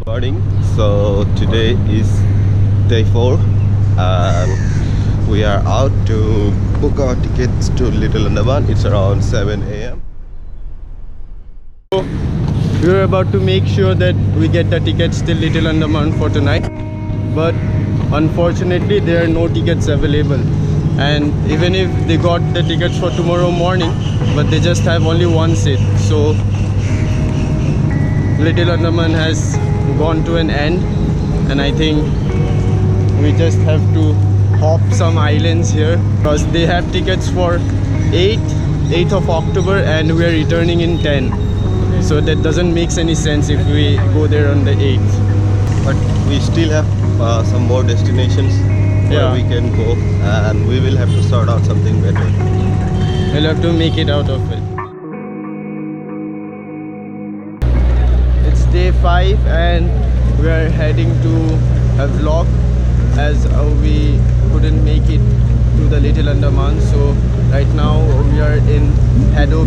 Morning. So today is day 4 and we are out to book our tickets to Little Andaman. It's around 7 a.m. We're about to make sure that we get the tickets till Little Andaman for tonight, but unfortunately there are no tickets available. And even if they got the tickets for tomorrow morning, but they just have only one seat, so Little Andaman has gone to an end, and I think we just have to hop some islands here because they have tickets for 8th of October and we are returning in 10, so that doesn't make any sense if we go there on the 8th. But we still have some more destinations where we can go, and we will have to sort out something better. We'll have to make it out of it. It's day 5 and we are heading to Havelock as we couldn't make it to the Little Andaman. So right now we are in Hado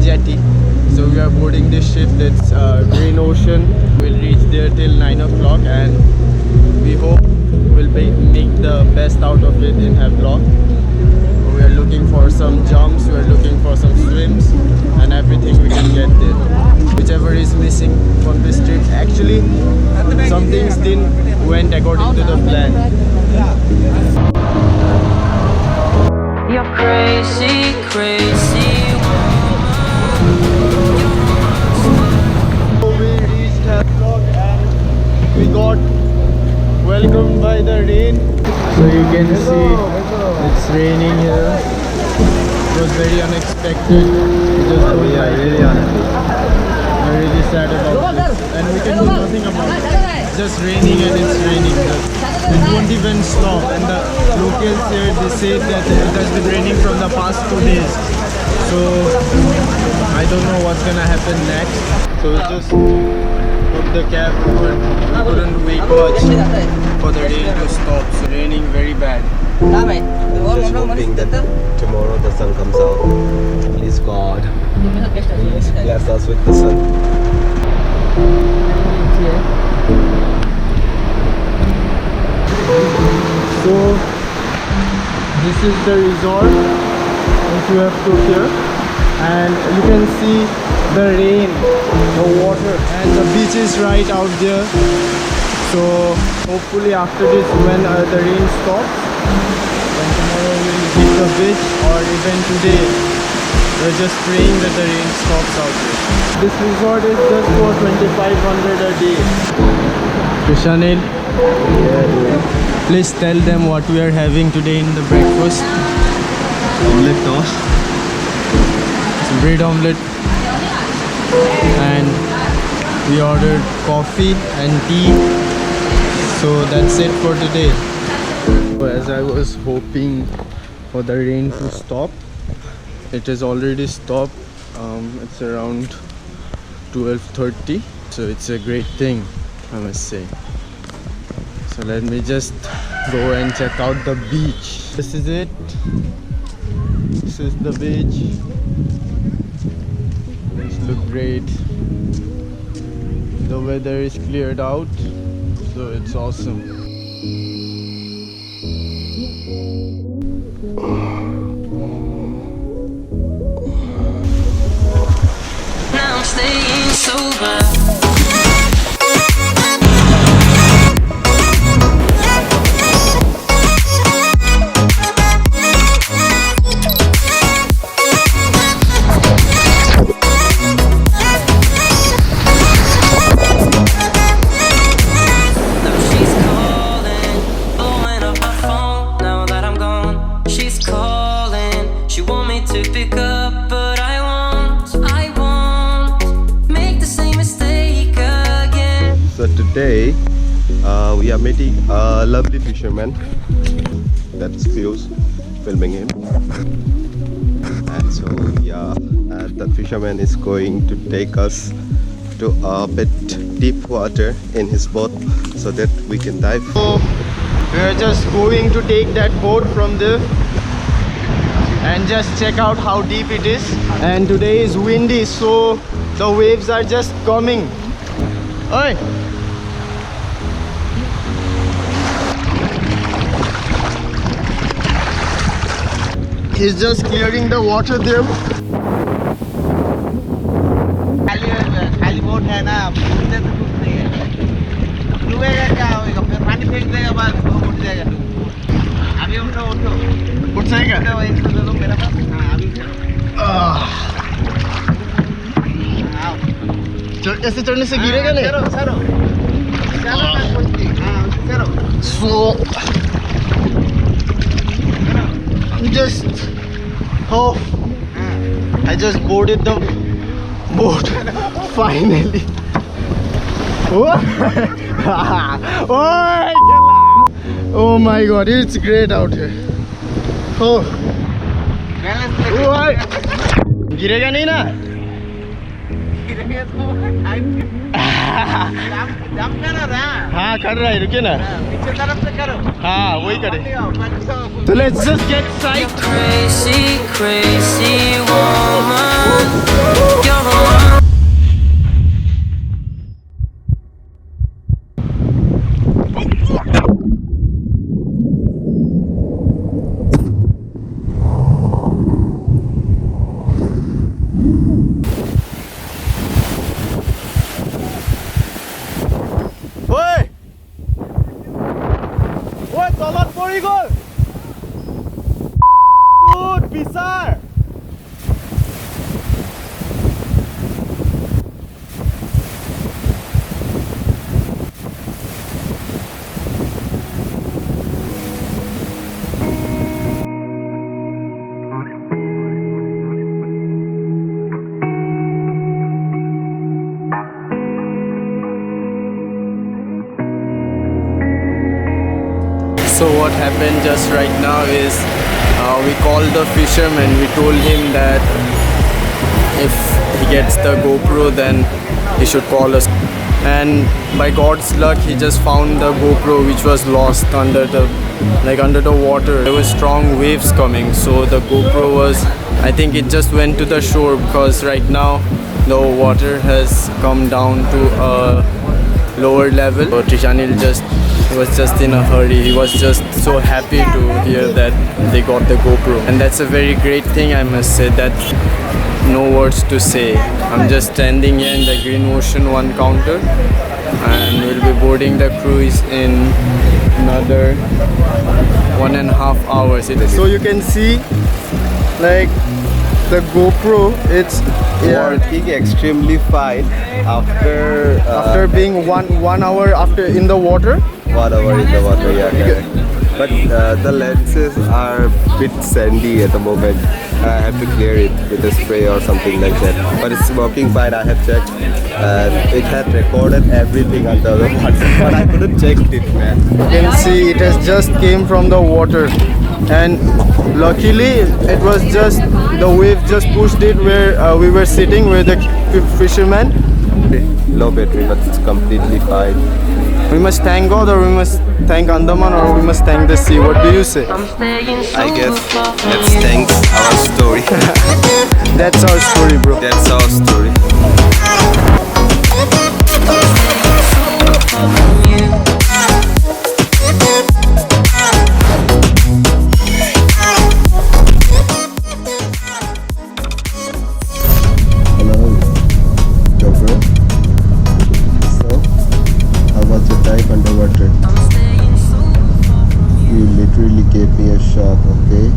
Jetty. So we are boarding this ship that's Green Ocean. We'll reach there till 9 o'clock and we hope we'll make the best out of it in Havelock. We are looking for some jumps, we are looking for some swims and everything we can get there. Whichever is missing from this trip. Actually, some things didn't went according to the plan. You're crazy, crazy So we reached Havelock and we got welcomed by the rain. So you can see it's raining here. It was very unexpected. We are really unhappy. I'm really sad about this, and we can do nothing about it. It's just raining and it's raining. It won't even stop. And the locals here, they say that it has been raining from the past 2 days. So I don't know what's gonna happen next. So we just booked the cab, but we couldn't wait much for the rain to stop. So raining very bad. Just hoping that tomorrow the sun comes out. Please God, please bless us with the sun. So this is the resort which we have took here, and you can see the rain, the water, and the beach is right out there. So hopefully after this, when the rain stops, then tomorrow we'll hit the beach, or even today we're just praying that the rain stops out there. This resort is just for 2,500 a day. Krishanil, please tell them what we are having today in the breakfast. Omelette toast. It's bread omelette, and we ordered coffee and tea. So that's it for today. As I was hoping for the rain to stop, it has already stopped. It's around 12:30, so it's a great thing, I must say. So let me just go and check out the beach. This is it. This is the beach. It's look great. The weather is cleared out, so it's awesome. Now I'm staying sober. Today we are meeting a lovely fisherman. That's Pius, filming him. And so the fisherman is going to take us to a bit deep water in his boat so that we can dive. So we are just going to take that boat from there and just check out how deep it is. And today is windy, so the waves are just coming. Oi! He's just clearing the water there. खाली boat है ना, इधर तो कुछ नहीं है। डूबेगा क्या होगा, फिर पानी फेंक देगा, बाद वो उठ जाएगा। अभी उठो उठो, उठ जाएगा? एक तो दे दो मेरे पास। हाँ अभी चलो। आओ। ऐसे चढ़ने से गिरेगा नहीं? चलो चलो चलो ना कोई नहीं। हाँ चलो। So just I just boarded the boat finally. Oh my god, it's great out here. Oh, गिरेगा नहीं ना? जंप करो ना। हाँ कर रहा है, रुकिए ना। पीछे तरफ से करो। हाँ वही करे। So let's just get sight. Crazy, crazy woman. You're the one. তলত পৰি গ'ল। Dude, বিচাৰ। So what happened just right now is we called the fisherman. We told him that if he gets the GoPro then he should call us. And by God's luck he just found the GoPro which was lost under the water. There were strong waves coming, so the GoPro was, I think it just went to the shore because right now the water has come down to a lower level. So Trishanil was just in a hurry. He was just so happy to hear that they got the GoPro, and that's a very great thing, I must say. That no words to say. I'm just standing here in the Green Ocean 1 counter and we'll be boarding the cruise in another 1.5 hours. So you can see like the GoPro, it's Working extremely fine after being one hour after in the water. 1 hour in the water, yeah, correct. But the lenses are a bit sandy at the moment. I have to clear it with a spray or something like that. But it's working fine, I have checked. It had recorded everything under the water, but I couldn't check it, man. You can see it has just came from the water, and luckily it was just the wave just pushed it where we were sitting, where the fisherman. Low battery, but it's completely fine. We must thank God, or we must thank Andaman, or we must thank the sea. What do you say? I'm staying so I guess far from let's you. thank our story. That's our story, bro. That's our story. Hello, GoPro. So, how was your time underwater? I'm staying so far from you. You literally gave me a shock, okay?